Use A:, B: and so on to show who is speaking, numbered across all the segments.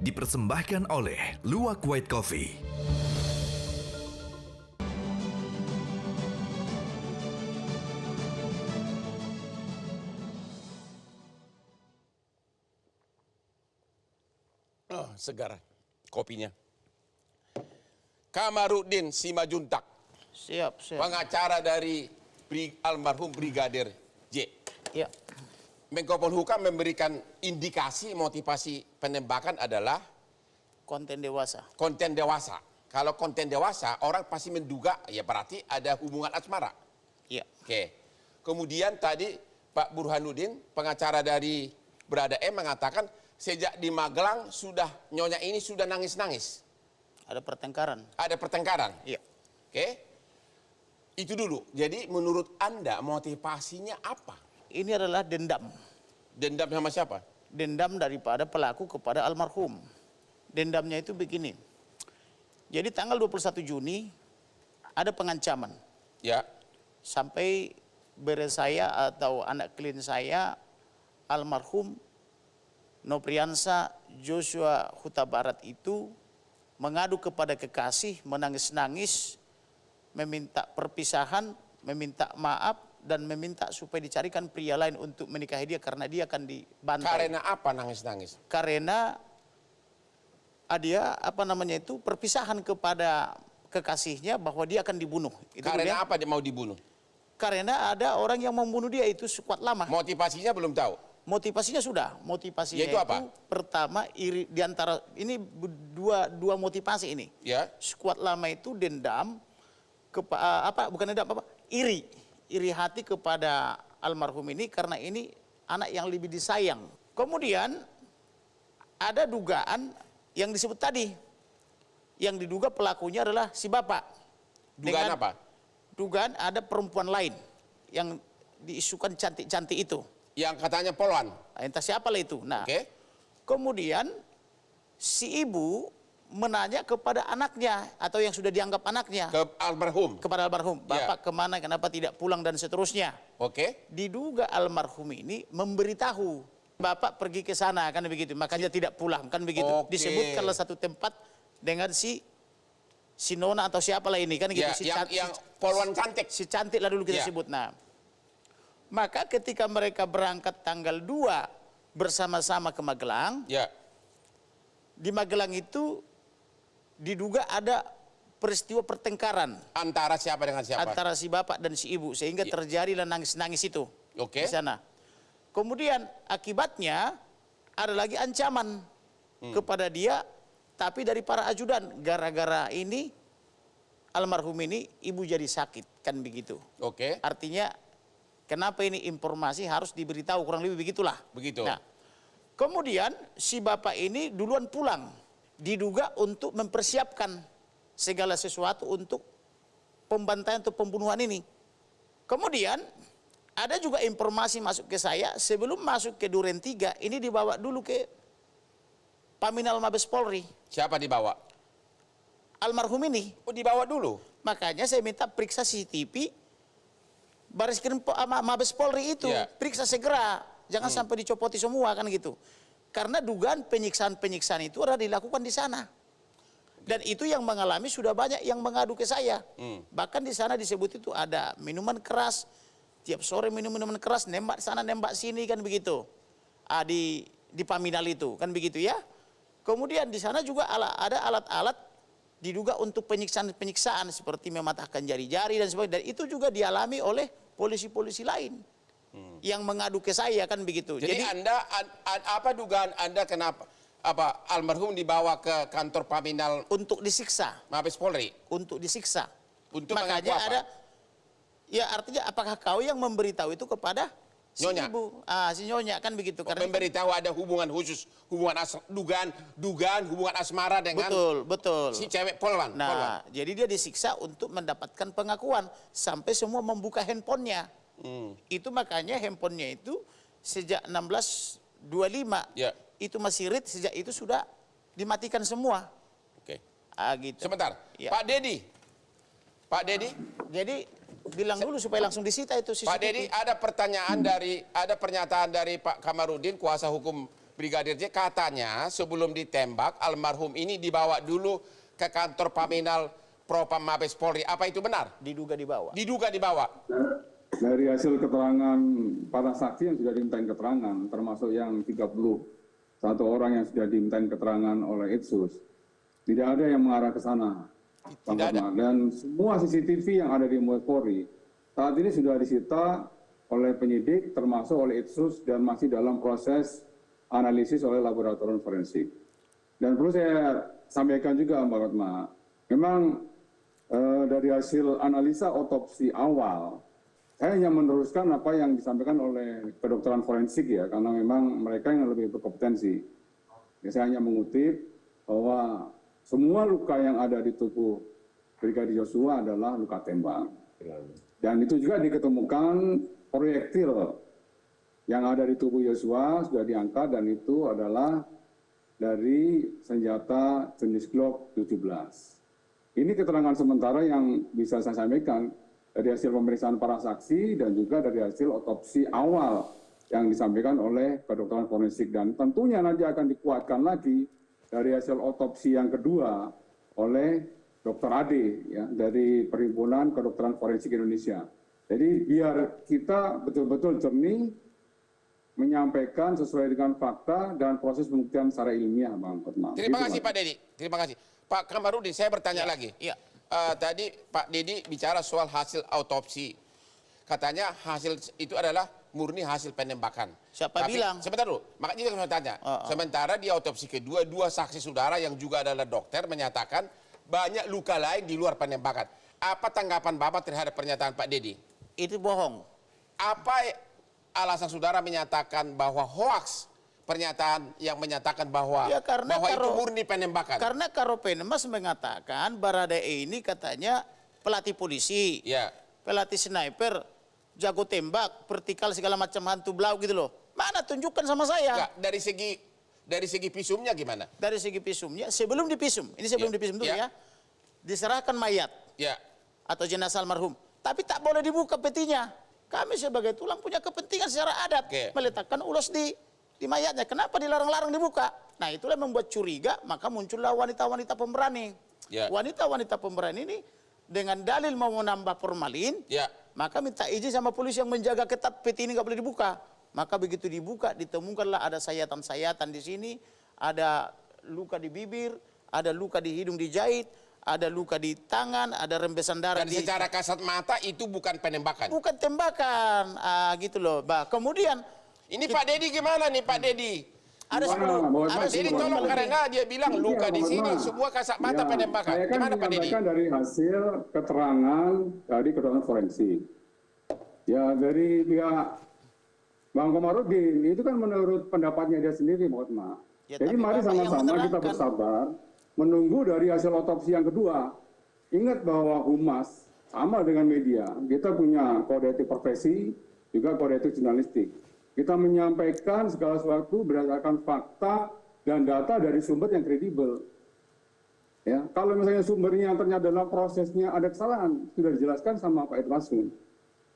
A: dipersembahkan oleh Luwak White Coffee.
B: Oh, segar kopinya. Kamarudin Simajuntak,
C: Siap.
B: pengacara dari almarhum Brigadir J.
C: Ya.
B: Menko Polhukam memberikan indikasi motivasi penembakan adalah
C: Konten dewasa.
B: konten dewasa. Kalau konten dewasa, orang pasti menduga ya berarti ada hubungan asmara.
C: Ya.
B: Oke. Kemudian tadi Pak Burhanuddin, pengacara dari Berada M mengatakan sejak di Magelang sudah nyonya ini sudah nangis-nangis.
C: Ada pertengkaran.
B: Ada pertengkaran.
C: Iya.
B: Oke. Itu dulu. Jadi menurut Anda motivasinya apa?
C: Ini adalah dendam.
B: Dendam sama siapa?
C: Dendam daripada pelaku kepada almarhum. Dendamnya itu begini. Jadi tanggal 21 Juni ada pengancaman.
B: Ya.
C: Sampai bere saya atau anak klien saya almarhum Nopriansa Joshua Huta Barat itu mengadu kepada kekasih, menangis-nangis, meminta perpisahan, meminta maaf, dan meminta supaya dicarikan pria lain untuk menikahi dia karena dia akan dibantai.
B: Karena apa nangis-nangis?
C: Karena dia perpisahan kepada kekasihnya bahwa dia akan dibunuh. Itu
B: Karena apa dia mau dibunuh?
C: Karena ada orang yang membunuh dia itu sekuat lama.
B: Motivasinya belum tahu.
C: Motivasinya sudah. Motivasinya
B: Yaitu apa?
C: Pertama iri diantara ini dua motivasi ini.
B: Ya.
C: Sekuat lama itu dendam bukan dendam iri hati kepada almarhum ini karena ini anak yang lebih disayang. Kemudian ada dugaan yang disebut tadi, yang diduga pelakunya adalah si bapak.
B: Dugaan apa?
C: Dugaan ada perempuan lain yang diisukan cantik-cantik itu.
B: Yang katanya polwan.
C: Entah siapalah itu. Nah,
B: Oke.
C: kemudian si ibu menanya kepada anaknya atau yang sudah dianggap anaknya. Kepada almarhum. Bapak kemana, kenapa tidak pulang dan seterusnya.
B: Oke.
C: Diduga almarhum ini memberitahu. Bapak pergi ke sana, kan begitu. Makanya tidak pulang, kan begitu.
B: Oke.
C: Disebutkanlah satu tempat dengan si Nona atau siapalah ini, kan gitu.
B: Ya, yang polwan cantik.
C: Si cantik lah dulu kita sebut. Nah, maka ketika mereka berangkat tanggal 2 bersama-sama ke Magelang,
B: Ya.
C: di Magelang itu diduga ada peristiwa pertengkaran
B: Antara siapa dengan siapa?
C: antara si bapak dan si ibu sehingga terjadilah nangis-nangis itu
B: Oke.
C: di sana. Kemudian akibatnya ada lagi ancaman kepada dia, tapi dari para ajudan. Gara-gara ini almarhum ini ibu jadi sakit, kan begitu.
B: Oke.
C: Artinya kenapa ini informasi harus diberitahu, kurang lebih begitulah.
B: Begitu.
C: Nah, kemudian si bapak ini duluan pulang, diduga untuk mempersiapkan segala sesuatu untuk pembantaian atau pembunuhan ini. Kemudian ada juga informasi masuk ke saya sebelum masuk ke Duren 3 ini dibawa dulu ke Paminal Mabes Polri.
B: Siapa dibawa?
C: Almarhum ini.
B: Oh, dibawa dulu.
C: Makanya saya minta periksa CCTV Baris Krim Mabes Polri itu.
B: Ya.
C: Periksa segera. Jangan sampai dicopoti semua, kan gitu. Karena dugaan penyiksaan-penyiksaan itu adalah dilakukan di sana. Dan itu yang mengalami sudah banyak yang mengadu ke saya. Bahkan di sana disebut itu ada minuman keras. Tiap sore minum minuman keras, nembak sana nembak sini, kan begitu. Di Paminal itu, kan begitu ya. Kemudian di sana juga ada alat-alat diduga untuk penyiksaan-penyiksaan seperti mematahkan jari-jari dan sebagainya. Dan itu juga dialami oleh polisi-polisi lain yang mengadu ke saya, kan begitu.
B: Jadi Anda apa dugaan Anda kenapa almarhum dibawa ke kantor Paminal
C: untuk disiksa,
B: Mabes Polri?
C: untuk disiksa.
B: Untuk
C: Makanya
B: mengaku apa?
C: ada, ya artinya apakah kau yang memberitahu itu kepada si
B: Nyonya.
C: ibu, si nyonya, kan begitu. Karena
B: Memberitahu ada hubungan khusus, dugaan hubungan asmara dengan
C: betul.
B: si cewek polwan.
C: Nah, jadi dia disiksa untuk mendapatkan pengakuan sampai semua membuka handphonenya. Itu makanya handphonenya itu sejak 1625
B: Ya.
C: itu masih read, sejak itu sudah dimatikan semua.
B: Oke.
C: Gitu.
B: Sebentar.
C: Ya.
B: Pak Dedi.
C: Jadi bilang dulu supaya langsung disita itu CCTV.
B: Pak Dedi, ada pernyataan dari Pak Kamarudin, kuasa hukum Brigadir J katanya sebelum ditembak almarhum ini dibawa dulu ke kantor Paminal Propam Mabes Polri. Apa itu benar?
C: Diduga dibawa.
B: Diduga dibawa.
D: Dari hasil keterangan para saksi yang sudah dimintain keterangan, termasuk yang 31 orang yang sudah dimintain keterangan oleh Itsus, tidak ada yang mengarah ke sana.
B: Tidak ada.
D: Dan semua CCTV yang ada di Mabes Polri saat ini sudah disita oleh penyidik, termasuk oleh Itsus, dan masih dalam proses analisis oleh laboratorium forensik. Dan perlu saya sampaikan juga, Mbak Fatma, memang dari hasil analisa otopsi awal, saya hanya meneruskan apa yang disampaikan oleh kedokteran forensik ya, karena memang mereka yang lebih berkompetensi. Ya, saya hanya mengutip bahwa semua luka yang ada di tubuh Brigadir Yosua adalah luka tembak. Dan itu juga diketemukan proyektil yang ada di tubuh Yosua sudah diangkat, dan itu adalah dari senjata jenis Glock 17. Ini keterangan sementara yang bisa saya sampaikan dari hasil pemeriksaan para saksi dan juga dari hasil otopsi awal yang disampaikan oleh kedokteran forensik, dan tentunya nanti akan dikuatkan lagi dari hasil otopsi yang kedua oleh Dr. Ade ya, dari Perhimpunan Kedokteran Forensik Indonesia. Jadi biar kita betul-betul jernih menyampaikan sesuai dengan fakta dan proses pembuktian secara ilmiah, Bang Fatma.
B: Terima kasih Pak Dedi. Terima kasih. Pak Kamarudin, saya bertanya lagi.
C: Iya.
B: Tadi Pak Dedi bicara soal hasil autopsi. Katanya hasil itu adalah murni hasil penembakan.
C: Siapa bilang?
B: Sebentar dulu, makanya saya tanya. Sementara di autopsi kedua, dua saksi saudara yang juga adalah dokter menyatakan banyak luka lain di luar penembakan. Apa tanggapan Bapak terhadap pernyataan Pak Dedi?
C: Itu bohong.
B: Apa alasan saudara menyatakan bahwa hoaks pernyataan yang menyatakan bahwa,
C: Ya, karena
B: bahwa itu
C: kalau-
B: murni penembakan?
C: Karena Karopenemas mengatakan Baradae ini katanya pelatih polisi,
B: Ya.
C: pelatih sniper, jago tembak, vertikal segala macam hantu blau gitu loh. Mana tunjukkan sama saya.
B: Enggak, dari segi visumnya gimana?
C: Dari segi visumnya, sebelum divisum, ini sebelum
B: Ya.
C: divisum dulu
B: Ya.
C: ya, diserahkan mayat
B: Ya.
C: atau jenazah almarhum. Tapi tak boleh dibuka petinya. Kami sebagai tulang punya kepentingan secara adat
B: Oke.
C: meletakkan ulos di mayatnya. Kenapa dilarang-larang dibuka? Nah, itulah yang membuat curiga, maka muncullah wanita-wanita pemberani.
B: Ya.
C: Wanita-wanita pemberani ini dengan dalil mau menambah formalin,
B: Ya.
C: maka minta izin sama polisi yang menjaga ketat peti ini nggak boleh dibuka. Maka begitu dibuka, ditemukanlah ada sayatan-sayatan di sini, ada luka di bibir, ada luka di hidung dijahit, ada luka di tangan, ada rembesan darah
B: Dan secara kasat mata itu bukan penembakan.
C: bukan tembakan, gitu loh. Bah, kemudian
B: Ini Pak Dedi gimana nih Pak Dedi?
C: ada
D: Gimana,
C: 10,
D: Bapak?
C: ada
B: Pak Dedi
C: 10
B: tolong,
C: lebih.
B: karena dia bilang
D: Iya,
B: luka di
D: Bapak.
B: sini semua kasat mata
D: Ya,
B: penembakan.
D: saya kan
B: Gimana Pak Dedi?
D: menyampaikan dari hasil keterangan dari kedokteran forensik. Ya, dari pihak Bang Komarudin itu kan menurut pendapatnya dia sendiri, Mbak Fatma.
C: Ya,
D: Jadi
C: tapi
D: mari
C: Bapak yang
D: sama-sama kita
C: menerangkan.
D: bersabar menunggu dari hasil otopsi yang kedua. Ingat bahwa humas sama dengan media, kita punya kode etik profesi, juga kode etik jurnalistik. Kita menyampaikan segala sesuatu berdasarkan fakta dan data dari sumber yang kredibel. Ya, kalau misalnya sumbernya ternyata dalam prosesnya ada kesalahan, sudah dijelaskan sama Pak Irwasum.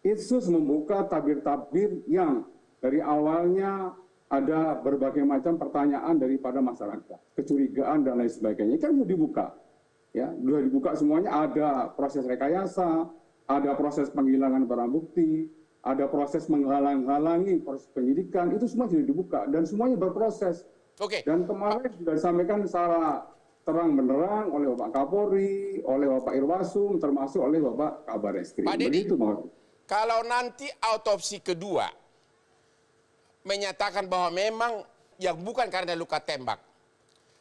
D: Itsus membuka tabir-tabir yang dari awalnya ada berbagai macam pertanyaan daripada masyarakat, kecurigaan dan lain sebagainya, kan sudah dibuka. Ya, sudah dibuka semuanya, ada proses rekayasa, ada proses penghilangan barang bukti, ada proses menghalang-halangi proses penyidikan, itu semua sudah dibuka dan semuanya berproses.
B: Oke.
D: Dan kemarin sudah disampaikan secara terang benderang oleh Bapak Kapolri, oleh Bapak Irwasum, termasuk oleh Bapak Kabar Eskrim.
B: Pak Dedi,
D: Begitu, Pak.
B: kalau nanti autopsi kedua menyatakan bahwa memang yang bukan karena luka tembak,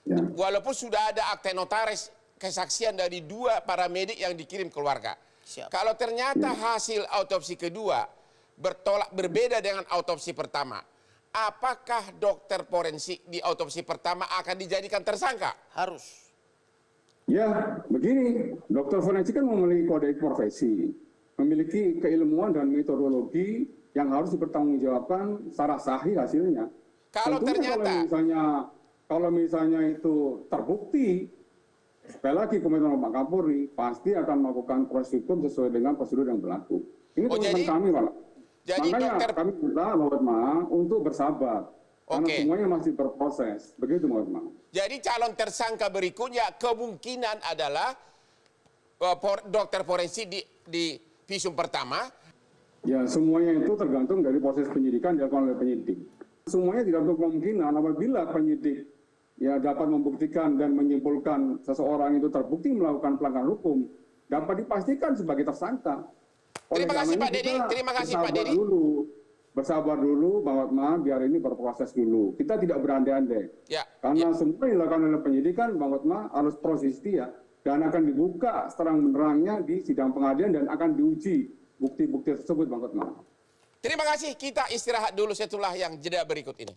D: Ya.
B: walaupun sudah ada akte notaris kesaksian dari dua paramedik yang dikirim keluarga.
C: Siap.
B: Kalau ternyata hasil autopsi kedua berbeda dengan autopsi pertama, apakah dokter forensik di autopsi pertama akan dijadikan tersangka?
C: Harus.
D: Ya, begini, dokter forensik kan memiliki kode etik profesi, memiliki keilmuan dan metodologi yang harus dipertanggungjawabkan secara sahih hasilnya.
B: Kalau
D: Tentunya
B: ternyata
D: kalau misalnya itu terbukti, sekali lagi komitmen Pak Kapolri pasti akan melakukan proses hukum sesuai dengan prosedur yang berlaku. Ini komitmen
B: jadi-
D: kami, Pak.
B: jadi
D: Makanya
B: dokter-
D: kami minta Bapak Ma untuk bersabar. Karena
B: Oke.
D: semuanya masih berproses. Begitu, Bang Hotma.
B: Jadi calon tersangka berikutnya kemungkinan adalah dokter forensik di visum pertama.
D: Ya, semuanya itu tergantung dari proses penyidikan dilakukan oleh penyidik. Semuanya tidak untuk kemungkinan apabila penyidik ya dapat membuktikan dan menyimpulkan seseorang itu terbukti melakukan pelanggaran hukum, dapat dipastikan sebagai tersangka.
B: Terima kasih,
D: karenanya
B: Pak Dedi.
D: kita
B: Terima kasih, Pak
D: bersabar
B: Dedi.
D: Bersabar dulu, Bang Hotma, biar ini berproses dulu. Kita tidak berandai-andai.
B: Ya.
D: Karena semua yang dilakukan oleh penyidikan, Bang Hotma, harus proses dia dan akan dibuka seterang-menerangnya di sidang pengadilan dan akan diuji bukti-bukti tersebut, Bang Hotma.
B: Terima kasih. Kita istirahat dulu setelah yang jeda berikut ini.